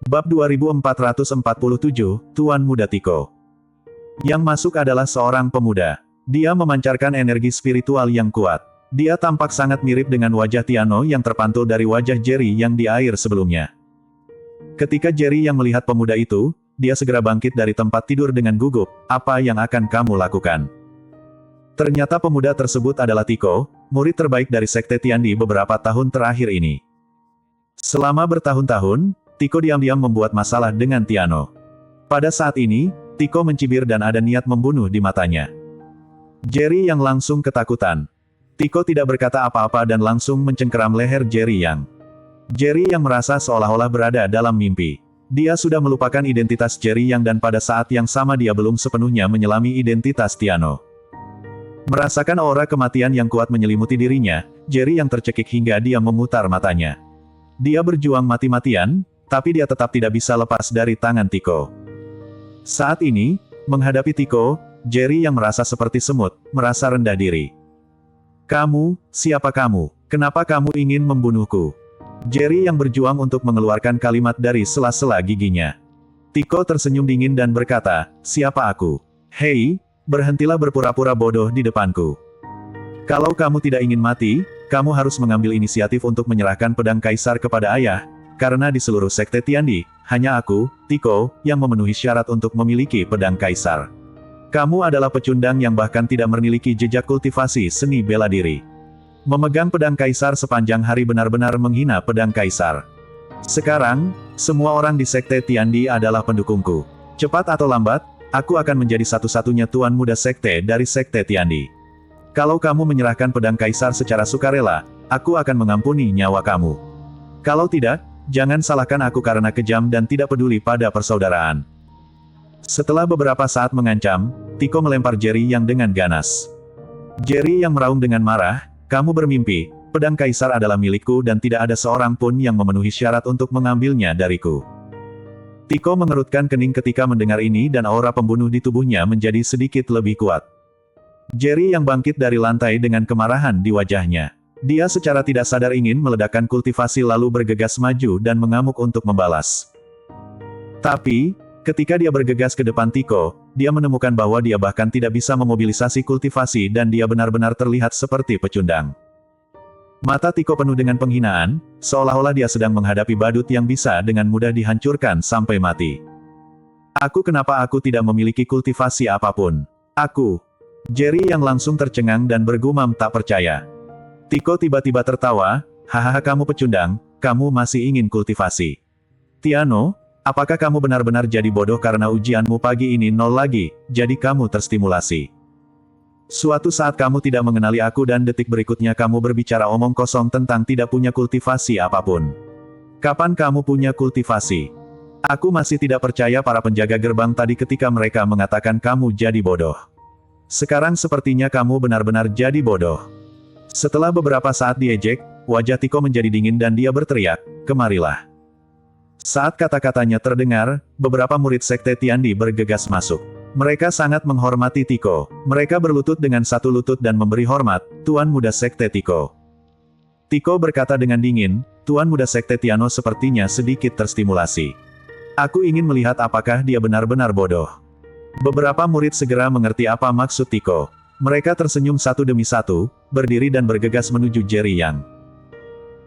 Bab 2447, Tuan Muda Tiko. Yang masuk adalah seorang pemuda. Dia memancarkan energi spiritual yang kuat. Dia tampak sangat mirip dengan wajah Tiano yang terpantul dari wajah Jerry yang di air sebelumnya. Ketika Jerry yang melihat pemuda itu, dia segera bangkit dari tempat tidur dengan gugup. Apa yang akan kamu lakukan? Ternyata pemuda tersebut adalah Tiko, murid terbaik dari Sekte Tiandi beberapa tahun terakhir ini. Selama bertahun-tahun, Tiko diam-diam membuat masalah dengan Tiano. Pada saat ini, Tiko mencibir dan ada niat membunuh di matanya. Jerry yang langsung ketakutan. Tiko tidak berkata apa-apa dan langsung mencengkeram leher Jerry yang. Jerry yang merasa seolah-olah berada dalam mimpi. Dia sudah melupakan identitas Jerry yang dan pada saat yang sama dia belum sepenuhnya menyelami identitas Tiano. Merasakan aura kematian yang kuat menyelimuti dirinya, Jerry yang tercekik hingga dia memutar matanya. Dia berjuang mati-matian, tapi dia tetap tidak bisa lepas dari tangan Tiko. Saat ini, menghadapi Tiko, Jerry yang merasa seperti semut, merasa rendah diri. Kamu, siapa kamu? Kenapa kamu ingin membunuhku? Jerry yang berjuang untuk mengeluarkan kalimat dari sela-sela giginya. Tiko tersenyum dingin dan berkata, siapa aku? Hei, berhentilah berpura-pura bodoh di depanku. Kalau kamu tidak ingin mati, kamu harus mengambil inisiatif untuk menyerahkan pedang kaisar kepada ayah, karena di seluruh Sekte Tiandi, hanya aku, Tiko, yang memenuhi syarat untuk memiliki pedang kaisar. Kamu adalah pecundang yang bahkan tidak memiliki jejak kultivasi seni bela diri. Memegang pedang kaisar sepanjang hari benar-benar menghina pedang kaisar. Sekarang, semua orang di Sekte Tiandi adalah pendukungku. Cepat atau lambat, aku akan menjadi satu-satunya tuan muda sekte dari Sekte Tiandi. Kalau kamu menyerahkan pedang kaisar secara sukarela, aku akan mengampuni nyawa kamu. Kalau tidak, jangan salahkan aku karena kejam dan tidak peduli pada persaudaraan. Setelah beberapa saat mengancam, Tiko melempar Jerry yang dengan ganas. Jerry yang meraung dengan marah, kamu bermimpi, pedang kaisar adalah milikku dan tidak ada seorang pun yang memenuhi syarat untuk mengambilnya dariku. Tiko mengerutkan kening ketika mendengar ini dan aura pembunuh di tubuhnya menjadi sedikit lebih kuat. Jerry yang bangkit dari lantai dengan kemarahan di wajahnya. Dia secara tidak sadar ingin meledakkan kultivasi lalu bergegas maju dan mengamuk untuk membalas. Tapi, ketika dia bergegas ke depan Tiko, dia menemukan bahwa dia bahkan tidak bisa memobilisasi kultivasi dan dia benar-benar terlihat seperti pecundang. Mata Tiko penuh dengan penghinaan, seolah-olah dia sedang menghadapi badut yang bisa dengan mudah dihancurkan sampai mati. Kenapa aku tidak memiliki kultivasi apapun? Jerry yang langsung tercengang dan bergumam tak percaya. Tiko tiba-tiba tertawa, hahaha kamu pecundang, kamu masih ingin kultivasi. Tiano, apakah kamu benar-benar jadi bodoh karena ujianmu pagi ini nol lagi, jadi kamu terstimulasi. Suatu saat kamu tidak mengenali aku dan detik berikutnya kamu berbicara omong kosong tentang tidak punya kultivasi apapun. Kapan kamu punya kultivasi? Aku masih tidak percaya para penjaga gerbang tadi ketika mereka mengatakan kamu jadi bodoh. Sekarang sepertinya kamu benar-benar jadi bodoh. Setelah beberapa saat diejek, wajah Tiko menjadi dingin dan dia berteriak, kemarilah. Saat kata-katanya terdengar, beberapa murid Sekte Tiandi bergegas masuk. Mereka sangat menghormati Tiko. Mereka berlutut dengan satu lutut dan memberi hormat, Tuan Muda Sekte Tiko. Tiko berkata dengan dingin, Tuan Muda Sekte Tiano sepertinya sedikit terstimulasi. Aku ingin melihat apakah dia benar-benar bodoh. Beberapa murid segera mengerti apa maksud Tiko. Mereka tersenyum satu demi satu, berdiri dan bergegas menuju Jerry Yang.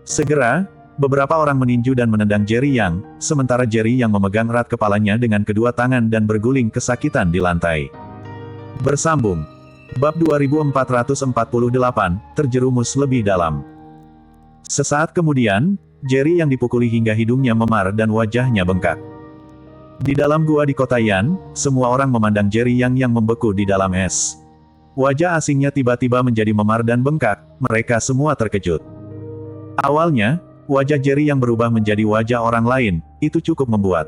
Segera, beberapa orang meninju dan menendang Jerry Yang, sementara Jerry Yang memegang erat kepalanya dengan kedua tangan dan berguling kesakitan di lantai. Bersambung. Bab 2448, terjerumus lebih dalam. Sesaat kemudian, Jerry Yang dipukuli hingga hidungnya memar dan wajahnya bengkak. Di dalam gua di kota Yan, semua orang memandang Jerry yang membeku di dalam es. Wajah asingnya tiba-tiba menjadi memar dan bengkak, mereka semua terkejut. Awalnya, wajah Jerry yang berubah menjadi wajah orang lain, itu cukup membuat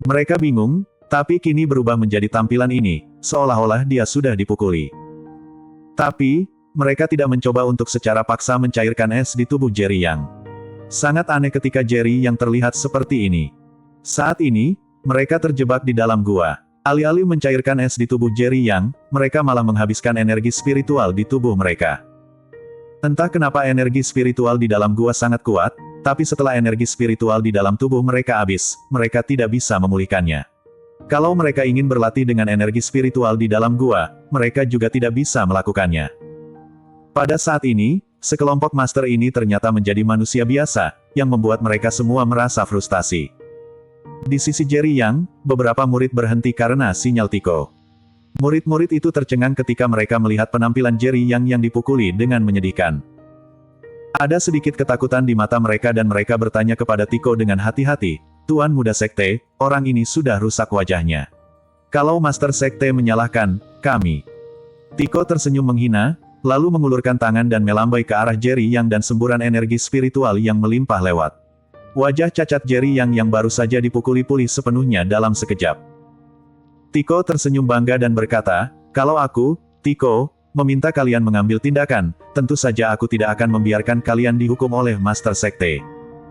mereka bingung, tapi kini berubah menjadi tampilan ini, seolah-olah dia sudah dipukuli. Tapi, mereka tidak mencoba untuk secara paksa mencairkan es di tubuh Jerry Yang. Sangat aneh ketika Jerry yang terlihat seperti ini. Saat ini, mereka terjebak di dalam gua. Alih-alih mencairkan es di tubuh Jerry Yang, mereka malah menghabiskan energi spiritual di tubuh mereka. Entah kenapa energi spiritual di dalam gua sangat kuat, Tapi setelah energi spiritual di dalam tubuh mereka habis, mereka tidak bisa memulihkannya. Kalau mereka ingin berlatih dengan energi spiritual di dalam gua, mereka juga tidak bisa melakukannya. Pada saat ini, sekelompok master ini ternyata menjadi manusia biasa, yang membuat mereka semua merasa frustasi. Di sisi Jerry Yang, beberapa murid berhenti karena sinyal Tiko. Murid-murid itu tercengang ketika mereka melihat penampilan Jerry Yang dipukuli dengan menyedihkan. Ada sedikit ketakutan di mata mereka dan mereka bertanya kepada Tiko dengan hati-hati, "Tuan Muda Sekte, orang ini sudah rusak wajahnya. Kalau Master Sekte menyalahkan kami." Tiko tersenyum menghina, lalu mengulurkan tangan dan melambai ke arah Jerry Yang dan semburan energi spiritual yang melimpah lewat. Wajah cacat Jerry yang baru saja dipukuli pulih sepenuhnya dalam sekejap. Tiko tersenyum bangga dan berkata, "Kalau aku, Tiko, meminta kalian mengambil tindakan, tentu saja aku tidak akan membiarkan kalian dihukum oleh Master Sekte.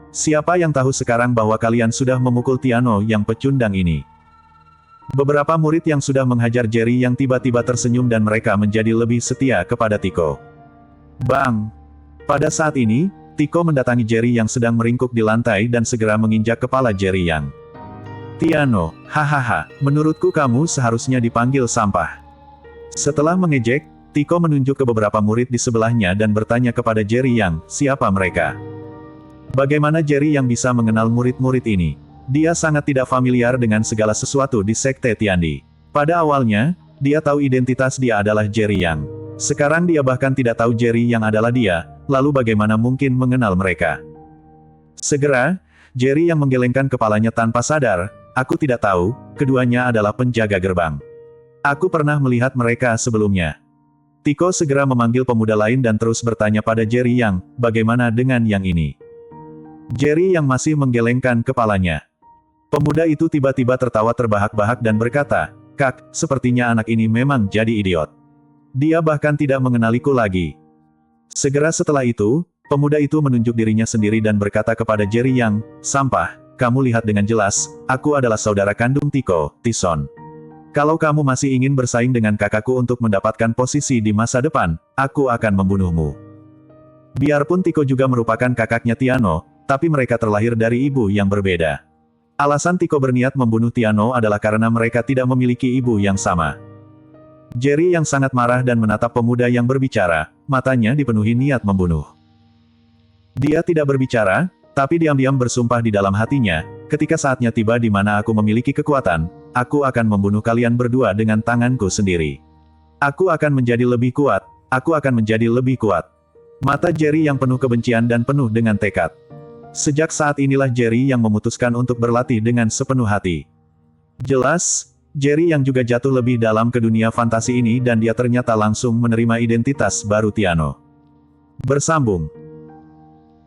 Siapa yang tahu sekarang bahwa kalian sudah memukul Tiano yang pecundang ini?" Beberapa murid yang sudah menghajar Jerry yang tiba-tiba tersenyum dan mereka menjadi lebih setia kepada Tiko. Bang! Pada saat ini, Tiko mendatangi Jerry yang sedang meringkuk di lantai dan segera menginjak kepala Jerry Yang. "Tiano, hahaha, menurutku kamu seharusnya dipanggil sampah." Setelah mengejek, Tiko menunjuk ke beberapa murid di sebelahnya dan bertanya kepada Jerry Yang, siapa mereka? Bagaimana Jerry Yang bisa mengenal murid-murid ini? Dia sangat tidak familiar dengan segala sesuatu di Sekte Tiandi. Pada awalnya, dia tahu identitas dia adalah Jerry Yang. Sekarang dia bahkan tidak tahu Jerry Yang adalah dia, lalu bagaimana mungkin mengenal mereka? Segera, Jerry Yang menggelengkan kepalanya tanpa sadar, "Aku tidak tahu, keduanya adalah penjaga gerbang. Aku pernah melihat mereka sebelumnya." Tiko segera memanggil pemuda lain dan terus bertanya pada Jerry Yang, "Bagaimana dengan yang ini?" Jerry Yang masih menggelengkan kepalanya. Pemuda itu tiba-tiba tertawa terbahak-bahak dan berkata, "Kak, sepertinya anak ini memang jadi idiot. Dia bahkan tidak mengenaliku lagi." Segera setelah itu, pemuda itu menunjuk dirinya sendiri dan berkata kepada Jerry Yang, "Sampah, kamu lihat dengan jelas, aku adalah saudara kandung Tiko, Tison. Kalau kamu masih ingin bersaing dengan kakakku untuk mendapatkan posisi di masa depan, aku akan membunuhmu." Biarpun Tiko juga merupakan kakaknya Tiano, tapi mereka terlahir dari ibu yang berbeda. Alasan Tiko berniat membunuh Tiano adalah karena mereka tidak memiliki ibu yang sama. Jerry yang sangat marah dan menatap pemuda yang berbicara, matanya dipenuhi niat membunuh. Dia tidak berbicara, tapi diam-diam bersumpah di dalam hatinya, "Ketika saatnya tiba di mana aku memiliki kekuatan, aku akan membunuh kalian berdua dengan tanganku sendiri. Aku akan menjadi lebih kuat, aku akan menjadi lebih kuat." Mata Jerry yang penuh kebencian dan penuh dengan tekad. Sejak saat inilah Jerry yang memutuskan untuk berlatih dengan sepenuh hati. Jelas, Jerry yang juga jatuh lebih dalam ke dunia fantasi ini dan dia ternyata langsung menerima identitas baru Tiano. Bersambung.